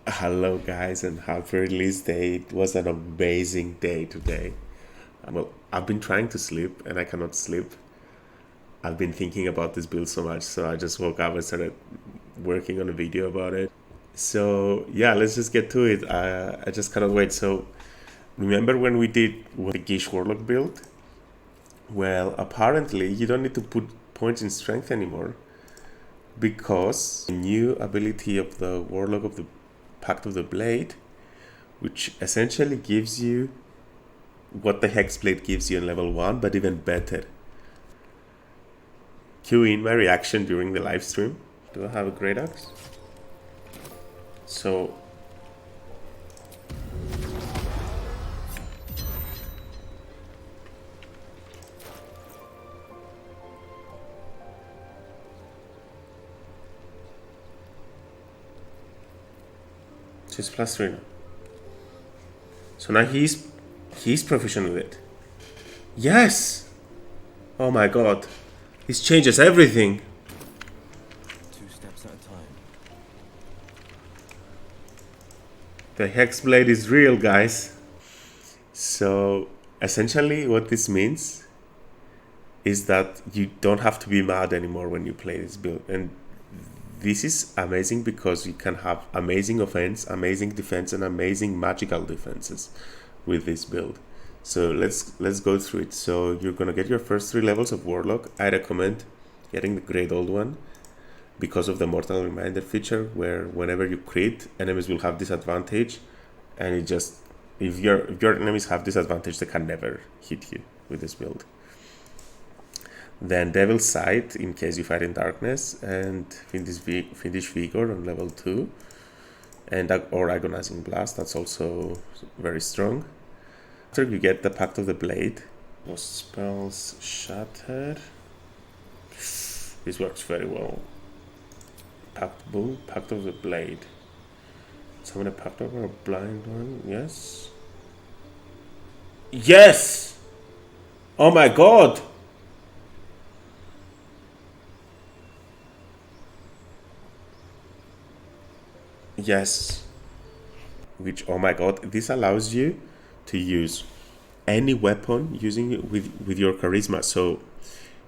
Hello guys and happy release day. It was an amazing day today. Well, I've been trying to sleep and I cannot sleep. I've been thinking about this build so much, so I just woke up and started working on a video about it. So yeah, let's just get to it. I just cannot wait. So remember when we did the Gish Warlock build? Well, apparently you don't need to put points in strength anymore because the new ability of the Warlock of the Pact of the Blade, which essentially gives you what the HEXBLADE gives you in level 1, but even better. Cue in my reaction during the live stream. Do I have a great axe? So she's +3 now. So now he's proficient with it. Yes! Oh my god. This changes everything. 2 steps at a time. The HEXBLADE is real, guys. So essentially what this means is that you don't have to be mad anymore when you play this build. And this is amazing because you can have amazing offense, amazing defense, and amazing magical defenses with this build. So let's go through it. So you're gonna get your first 3 levels of Warlock. I recommend getting the Great Old One because of the Mortal Reminder feature, where whenever you crit, enemies will have disadvantage, and it just if your enemies have disadvantage, they can never hit you with this build. Then Devil's Sight in case you fight in darkness, and Fiendish Vigor on level 2, and or Agonizing Blast, that's also very strong. After you get the Pact of the Blade, most spells shatter. This works very well. Pact of the Blade. Summon a Pact of a blind one, yes. Yes! Oh my god! Yes. Which, oh my god, this allows you to use any weapon using it with your charisma. So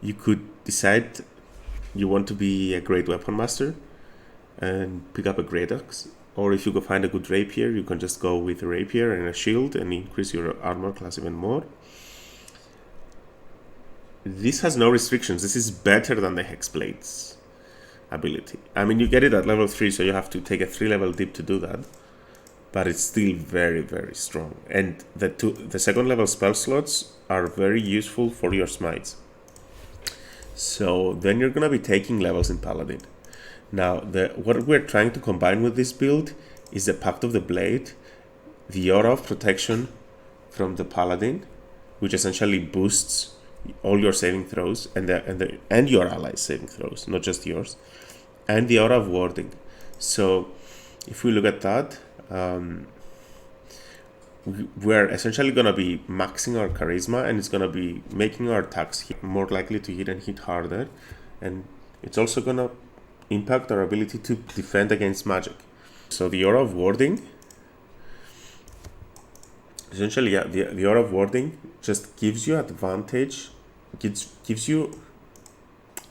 you could decide you want to be a great weapon master and pick up a great axe. Or if you go find a good rapier, you can just go with a rapier and a shield and increase your armor class even more. This has no restrictions. This is better than the HEXBLADE's ability. I mean, you get it at level 3, so you have to take a 3-level dip to do that. But it's still very, very strong. And the second level spell slots are very useful for your smites. So then you're gonna be taking levels in Paladin. Now, what we're trying to combine with this build is the Pact of the Blade, the Aura of Protection from the Paladin, which essentially boosts all your saving throws and your allies' saving throws, not just yours, and the Aura of Warding. So if we look at that, we're essentially going to be maxing our charisma, and it's going to be making our attacks more likely to hit and hit harder, and it's also going to impact our ability to defend against magic. So the Aura of Warding, essentially, yeah, the Aura of Warding just gives you advantage, gives you,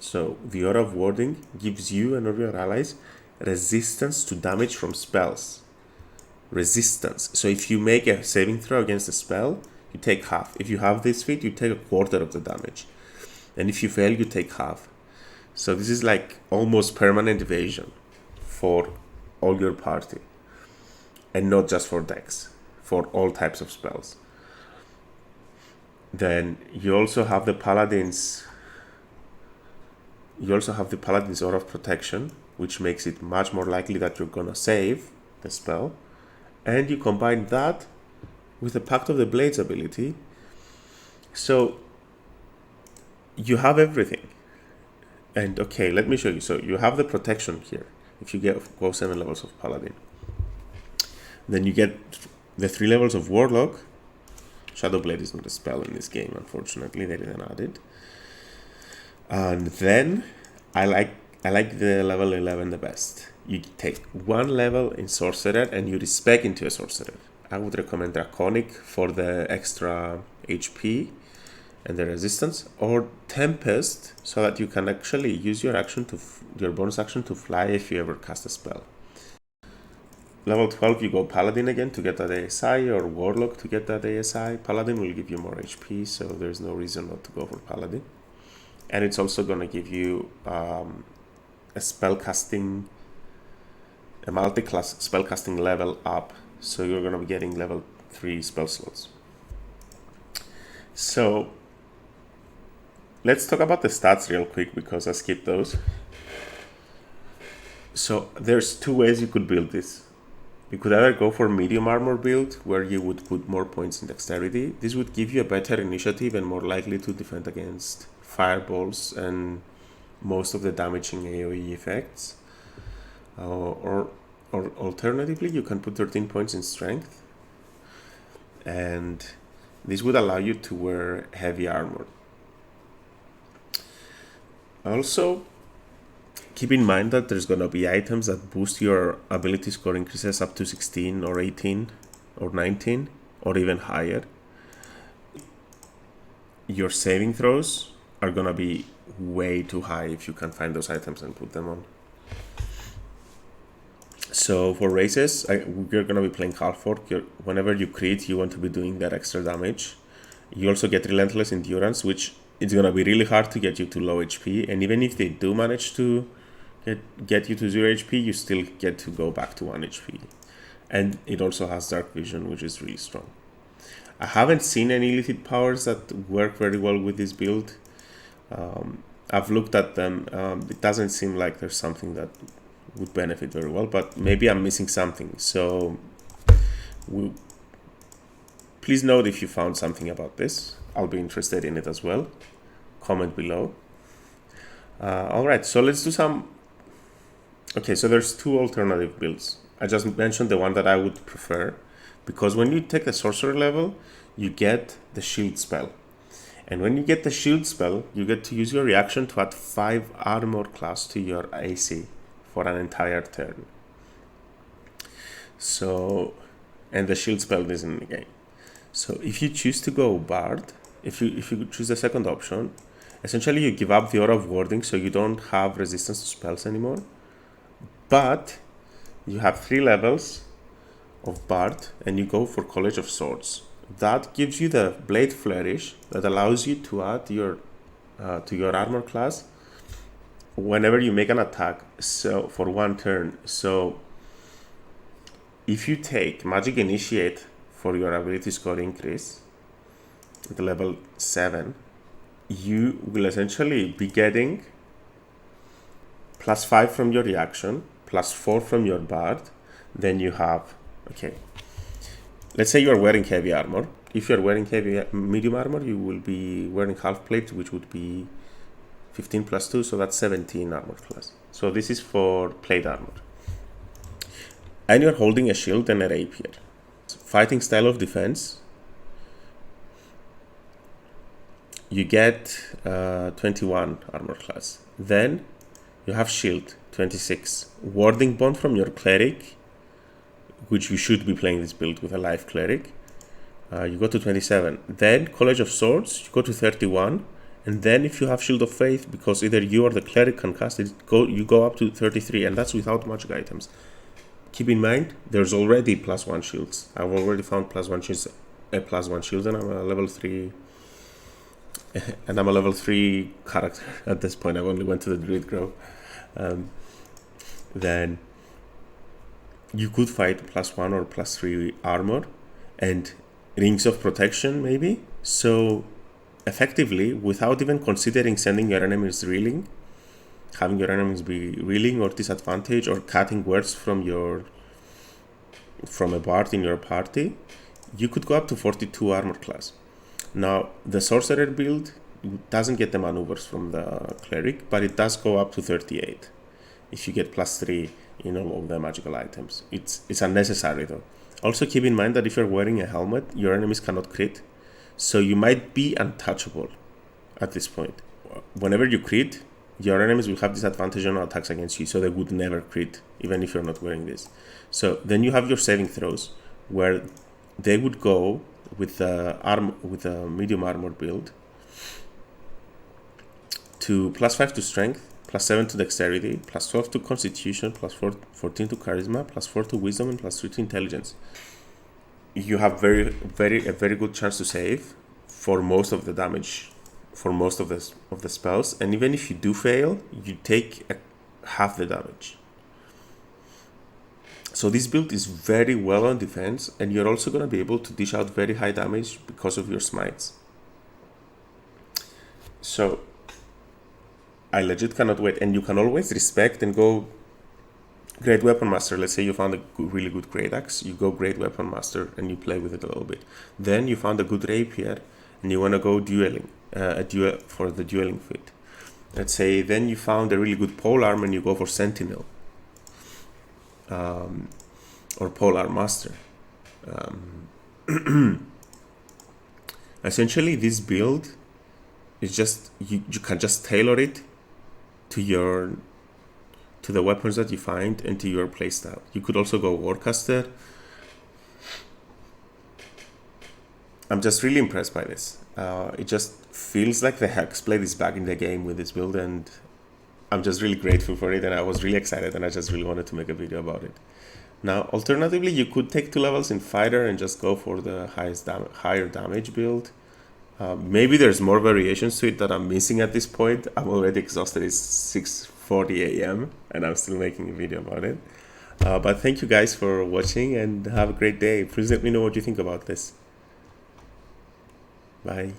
so the Aura of Warding gives you and all your allies resistance to damage from spells. Resistance. So if you make a saving throw against a spell, you take half. If you have this feat, you take a quarter of the damage. And if you fail, you take half. So this is like almost permanent evasion for all your party. And not just for decks, for all types of spells. Then you also have the Paladin's Aura of Protection, which makes it much more likely that you're gonna save the spell. And you combine that with the Pact of the Blades ability. So you have everything. And okay, let me show you. So you have the protection here. If you go 7 levels of Paladin. Then you get the 3 levels of Warlock. Shadowblade is not a spell in this game, unfortunately. They didn't add it. And then I like the level 11 the best. you take 1 level in Sorcerer and you respec into a Sorcerer. I would recommend Draconic for the extra HP and the resistance, or Tempest so that you can actually use your action to your bonus action to fly if you ever cast a spell. Level 12 you go Paladin again to get that ASI, or Warlock to get that ASI. Paladin will give you more HP, so there's no reason not to go for Paladin. And it's also going to give you a multi-class spellcasting level up, so you're going to be getting level 3 spell slots. So let's talk about the stats real quick because I skipped those. So there's 2 ways you could build this. You could either go for medium armor build, where you would put more points in dexterity. This would give you a better initiative and more likely to defend against fireballs and most of the damaging AoE effects. Or alternatively, you can put 13 points in strength, and this would allow you to wear heavy armor. Also, keep in mind that there's going to be items that boost your ability score increases up to 16 or 18 or 19 or even higher. Your saving throws are going to be way too high if you can find those items and put them on. So for races, you're going to be playing half orc. Whenever you crit, you want to be doing that extra damage. You also get Relentless Endurance, which it's going to be really hard to get you to low HP. And even if they do manage to get you to 0 HP, you still get to go back to 1 HP. And it also has Dark Vision, which is really strong. I haven't seen any illicit powers that work very well with this build. I've looked at them. It doesn't seem like there's something that would benefit very well, but maybe I'm missing something. So please note if you found something about this. I'll be interested in it as well. Comment below. Alright, so let's do some... Okay, so there's 2 alternative builds. I just mentioned the one that I would prefer, because when you take the sorcerer level, you get the shield spell. And when you get the shield spell, you get to use your reaction to add 5 armor class to your AC for an entire turn. So, and the shield spell is in the game. So if you choose to go Bard, if you choose the second option, essentially you give up the Aura of Warding, so you don't have resistance to spells anymore. But you have 3 levels of Bard, and you go for College of Swords. That gives you the Blade Flourish that allows you to add your to your armor class whenever you make an attack, so for 1 turn. So if you take Magic Initiate for your ability score increase at level 7, you will essentially be getting +5 from your reaction, +4 from your Bard. Then you have, okay, let's say you're wearing heavy armor. If you're wearing medium armor, you will be wearing half plate, which would be 15 + 2, so that's 17 armor class. So this is for plate armor. And you're holding a shield and a rapier. Fighting style of defense, you get 21 armor class. Then you have shield, 26. Warding bond from your cleric, which you should be playing this build with a life cleric. You go to 27. Then College of Swords, you go to 31. And then if you have Shield of Faith, because either you or the cleric can cast it, you go up to 33, and that's without magic items. Keep in mind, there's already +1 shields. I've already found +1 shields, +1 shield, and I'm a level 3. And I'm a level 3 character at this point. I've only went to the Druid Grove. Then you could fight +1 or +3 armor and Rings of Protection maybe. So effectively, without even considering sending your enemies reeling, having your enemies be reeling or disadvantaged, or cutting words from a bard in your party, you could go up to 42 armor class. Now, the sorcerer build doesn't get the maneuvers from the cleric, but it does go up to 38 if you get +3 in all of the magical items. It's unnecessary though. Also keep in mind that if you're wearing a helmet, your enemies cannot crit, so you might be untouchable at this point. Whenever you crit, your enemies will have disadvantage on attacks against you, so they would never crit, even if you're not wearing this. So then you have your saving throws, where they would go with a medium armor build to +5 to strength, +7 to dexterity, +12 to constitution, +14 to charisma, +4 to wisdom, and +3 to intelligence. You have a very good chance to save for most of the damage, for most of the spells, and even if you do fail, you take half the damage. So this build is very well on defense, and you're also going to be able to dish out very high damage because of your smites. So I legit cannot wait, and you can always respect and go Great Weapon Master. Let's say you found a really good Great Axe, you go Great Weapon Master and you play with it a little bit. Then you found a good Rapier and you want to go dueling, for the dueling fit. Let's say then you found a really good Polearm and you go for Sentinel, or Polearm Master. Essentially, this build is just you can just tailor it to the weapons that you find and to your playstyle. You could also go Warcaster. I'm just really impressed by this. It just feels like the HEXBLADE is back in the game with this build, and I'm just really grateful for it, and I was really excited, and I just really wanted to make a video about it. Now, alternatively, you could take 2 levels in Fighter and just go for the higher damage build. Maybe there's more variations to it that I'm missing at this point. I'm already exhausted. It's 6:40 a.m. and I'm still making a video about it. But thank you guys for watching and have a great day. Please let me know what you think about this. Bye.